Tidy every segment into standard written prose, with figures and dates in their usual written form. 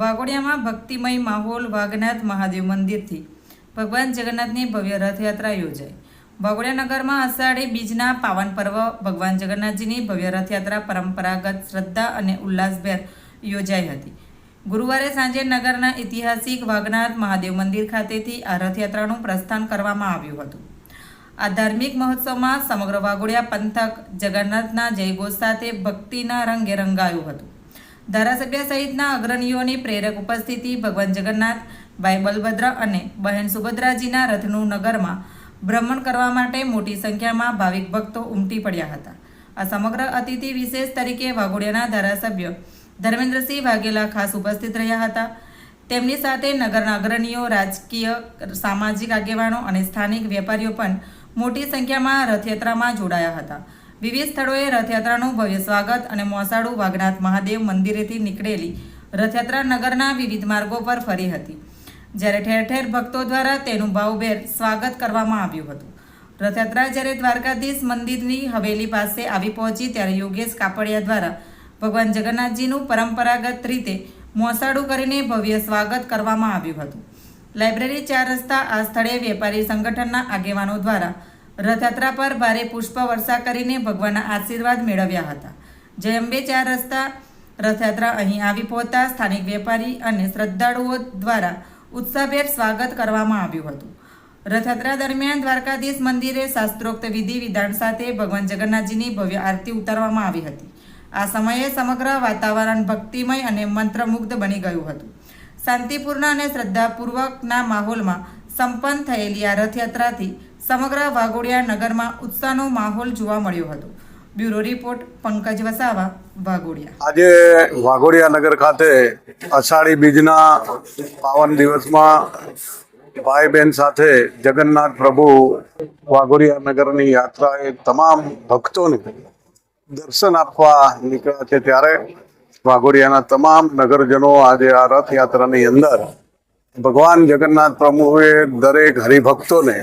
વાઘોડિયામાં ભક્તિમય માહોલ વાઘનાથ મહાદેવ મંદિરથી ભગવાન જગન્નાથની ભવ્ય રથયાત્રા યોજાઈ। વાઘોડિયા નગરમાં અષાઢી બીજના પાવન પર્વ ભગવાન જગન્નાથજીની ભવ્ય રથયાત્રા પરંપરાગત શ્રદ્ધા અને ઉલ્લાસભેર યોજાઈ હતી। ગુરુવારે સાંજે નગરના ઐતિહાસિક વાઘનાથ મહાદેવ મંદિર ખાતેથી આ રથયાત્રાનું પ્રસ્થાન કરવામાં આવ્યું હતું। આ ધાર્મિક મહોત્સવમાં સમગ્ર વાઘોડિયા પંથક જગન્નાથના જયઘોષ સાથે ભક્તિના રંગે રંગાયું હતું। ધારાસભ્ય સહિતના અગ્રણીઓની પ્રેરક ઉપસ્થિતિ ભગવાન જગન્નાથ, ભાઈ બલભદ્ર અને બહેન સુભદ્રાજીના રથનું નગરમાં ભ્રમણ કરવા માટે મોટી સંખ્યામાં ભાવિક ભક્તો ઉમટી પડ્યા હતા। આ સમગ્ર અતિથિ વિશેષ તરીકે વાઘોડિયાના ધારાસભ્ય ધર્મેન્દ્રસિંહ વાઘેલા ખાસ ઉપસ્થિત રહ્યા હતા। તેમની સાથે નગરના અગ્રણીઓ, રાજકીય સામાજિક આગેવાનો અને સ્થાનિક વેપારીઓ પણ મોટી સંખ્યામાં રથયાત્રામાં જોડાયા હતા। વિવિધ સ્થળોએ રથયાત્રાનું ભવ્ય સ્વાગત અને મોસાળુ વાઘનાથ મહાદેવ મંદિરેથી નીકળેલી રથયાત્રા નગરના વિવિધ માર્ગો પર ફરી હતી, જ્યારે ઠેર ઠેર ભક્તો દ્વારા તેનું ભાવભેર સ્વાગત કરવામાં આવ્યું હતું। રથયાત્રા જ્યારે દ્વારકાધીશ મંદિરની હવેલી પાસે આવી પહોંચી ત્યારે યોગેશ કાપડિયા દ્વારા ભગવાન જગન્નાથજીનું પરંપરાગત રીતે મોસાળું કરીને ભવ્ય સ્વાગત કરવામાં આવ્યું હતું। લાઇબ્રેરી 4 રસ્તા આ સ્થળે વેપારી સંગઠનના આગેવાનો દ્વારા રથયાત્રા પર ભારે પુષ્પ વર્ષા કરીને ભગવાનના આશીર્વાદ મેળવ્યા હતા। જય અંબે 4 રસ્તા રથયાત્રા અહીં આવી પહોંચતા સ્થાનિક વેપારી અને શ્રદ્ધાળુઓ દ્વારા ઉત્સાહભેર સ્વાગત કરવામાં આવ્યું હતું। રથયાત્રા દરમિયાન દ્વારકાધીશ મંદિરે શાસ્ત્રોક્ત વિધિ વિધાન સાથે ભગવાન જગન્નાથજીની ભવ્ય આરતી ઉતારવામાં આવી હતી। આ સમયે સમગ્ર વાતાવરણ ભક્તિમય અને મંત્રમુગ્ધ બની ગયું હતું। શાંતિપૂર્ણ અને શ્રદ્ધાપૂર્વકના માહોલમાં સંપન્ન થયેલી આ રથયાત્રાથી સમગ્ર વાઘોડિયા નગરમાં ઉત્સાહનો માહોલ જોવા મળ્યો હતો। Bureau report Pankaj Vasava, Waghodia. આજે વાઘોડિયા નગર ખાતે અષાઢી બીજના પાવન દિવસમાં ભાઈ બહેન સાથે જગન્નાથ પ્રભુ વાઘોડિયા નગરની યાત્રાએ તમામ ભક્તોને દર્શન આપવા નીકળ્યા છે, ત્યારે વાઘોડિયાના તમામ નગરજનો આજે આ રથયાત્રાની અંદર ભગવાન જગન્નાથ પ્રભુએ દરેક હરિભક્તોને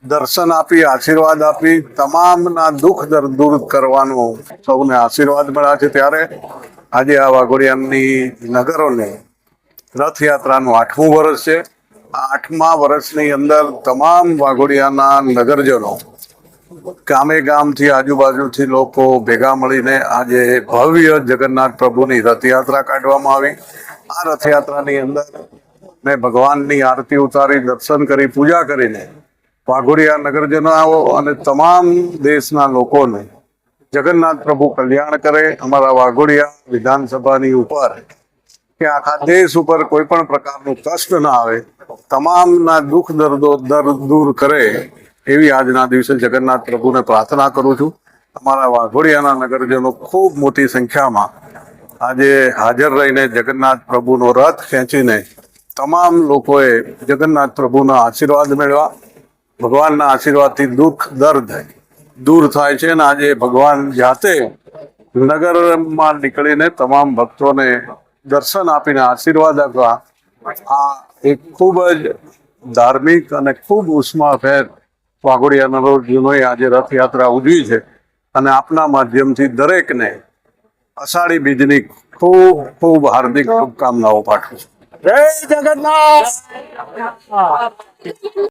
દર્શન આપી, આશીર્વાદ આપી, તમામના દુઃખ દૂર કરવાનો સૌને આશીર્વાદ મળ્યા છે। ત્યારે આજે આ વાઘોડિયાની નગરોને રથયાત્રાનું 8મું વર્ષ છે। આ 8મા વર્ષની અંદર તમામ વાઘોડિયાના નગરજનો ગામે ગામથી આજુબાજુથી લોકો ભેગા મળીને આજે ભવ્ય જગન્નાથ પ્રભુની રથયાત્રા કાઢવામાં આવી। આ રથયાત્રાની અંદર મેં ભગવાનની આરતી ઉતારી, દર્શન કરી, પૂજા કરીને વાઘોડિયા નગરજનો અને તમામ દેશના લોકોને જગન્નાથ પ્રભુ કલ્યાણ કરે। અમારા વાઘોડિયા વિધાનસભાની ઉપર કે આખા દેશ ઉપર કોઈ પણ પ્રકારનું કષ્ટ ના આવે, તમામના દુઃખ દૂર કરે એવી આજના દિવસે જગન્નાથ પ્રભુને પ્રાર્થના કરું છું। અમારા વાઘોડિયાના નગરજનો ખૂબ મોટી સંખ્યામાં આજે હાજર રહીને જગન્નાથ પ્રભુનો રથ ખેંચીને તમામ લોકોએ જગન્નાથ પ્રભુના આશીર્વાદ મેળવ્યા। ભગવાનના આશીર્વાદથી દુઃખ દર્દ દૂર થાય છે અને આજે ભગવાન જાતે નગરમાં નીકળીને તમામ ભક્તોને દર્શન આપીને આશીર્વાદ આપવા આ એક ખૂબ જ ધાર્મિક અને ખૂબ ઉષ્માભેર વાઘોડિયા નગરજનોએ આજે રથયાત્રા ઉજવી છે અને આપના માધ્યમથી દરેકને અષાઢી બીજની ખૂબ ખૂબ હાર્દિક શુભકામનાઓ પાઠવું છું। જય જગન્નાથ।